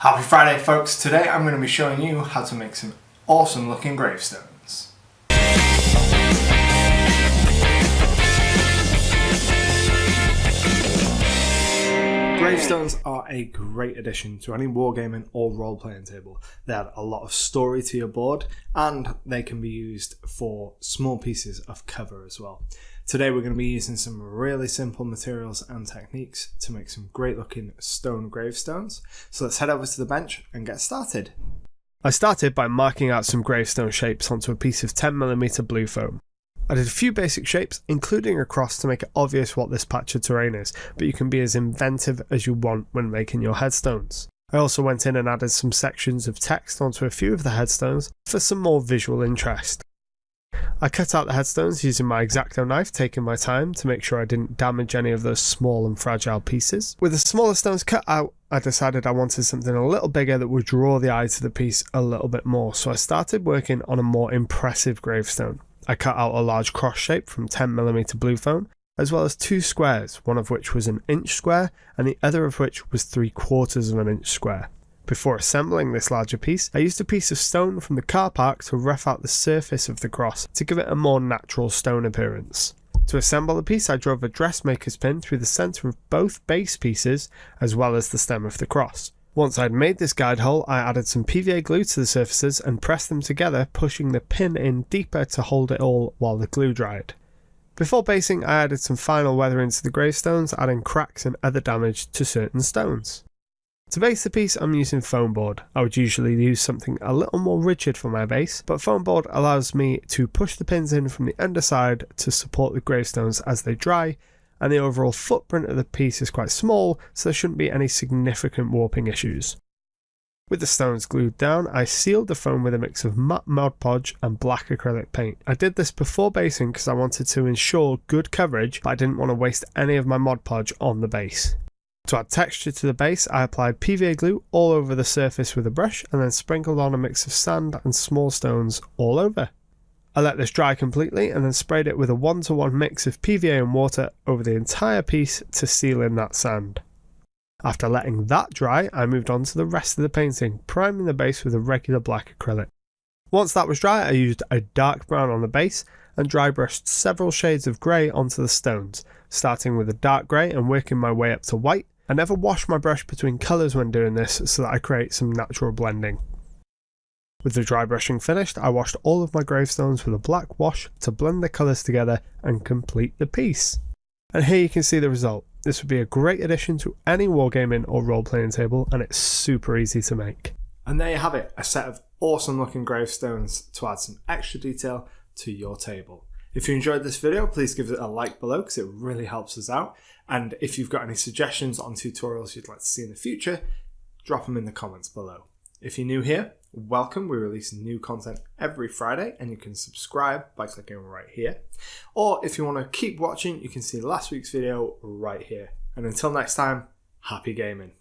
Happy Friday folks, today I'm going to be showing you how to make some awesome looking gravestones. Gravestones are a great addition to any wargaming or role-playing table. They add a lot of story to your board and they can be used for small pieces of cover as well. Today we're going to be using some really simple materials and techniques to make some great looking stone gravestones. So let's head over to the bench and get started. I started by marking out some gravestone shapes onto a piece of 10mm blue foam. I did a few basic shapes, including a cross to make it obvious what this patch of terrain is, but you can be as inventive as you want when making your headstones. I also went in and added some sections of text onto a few of the headstones for some more visual interest. I cut out the headstones using my X-Acto knife, taking my time to make sure I didn't damage any of those small and fragile pieces. With the smaller stones cut out, I decided I wanted something a little bigger that would draw the eye to the piece a little bit more, so I started working on a more impressive gravestone. I cut out a large cross shape from 10mm blue foam, as well as two squares, one of which was an inch square and the other of which was 3/4 of an inch square. Before assembling this larger piece, I used a piece of stone from the car park to rough out the surface of the cross to give it a more natural stone appearance. To assemble the piece, I drove a dressmaker's pin through the centre of both base pieces as well as the stem of the cross. Once I'd made this guide hole, I added some PVA glue to the surfaces and pressed them together, pushing the pin in deeper to hold it all while the glue dried. Before basing, I added some final weathering to the gravestones, adding cracks and other damage to certain stones. To base the piece, I'm using foam board. I would usually use something a little more rigid for my base, but foam board allows me to push the pins in from the underside to support the gravestones as they dry, and the overall footprint of the piece is quite small, so there shouldn't be any significant warping issues. With the stones glued down, I sealed the foam with a mix of matte Mod Podge and black acrylic paint. I did this before basing because I wanted to ensure good coverage, but I didn't want to waste any of my Mod Podge on the base. To add texture to the base, I applied PVA glue all over the surface with a brush and then sprinkled on a mix of sand and small stones all over. I let this dry completely and then sprayed it with a 1-to-1 mix of PVA and water over the entire piece to seal in that sand. After letting that dry, I moved on to the rest of the painting, priming the base with a regular black acrylic. Once that was dry, I used a dark brown on the base and dry brushed several shades of grey onto the stones, starting with a dark grey and working my way up to white. I never wash my brush between colours when doing this so that I create some natural blending. With the dry brushing finished, I washed all of my gravestones with a black wash to blend the colours together and complete the piece. And here you can see the result. This would be a great addition to any wargaming or role-playing table, and it's super easy to make. And there you have it, a set of awesome looking gravestones to add some extra detail to your table. If you enjoyed this video, please give it a like below because it really helps us out. And if you've got any suggestions on tutorials you'd like to see in the future, drop them in the comments below. If you're new here, welcome. We release new content every Friday and you can subscribe by clicking right here. Or if you want to keep watching, you can see last week's video right here. And until next time, happy gaming.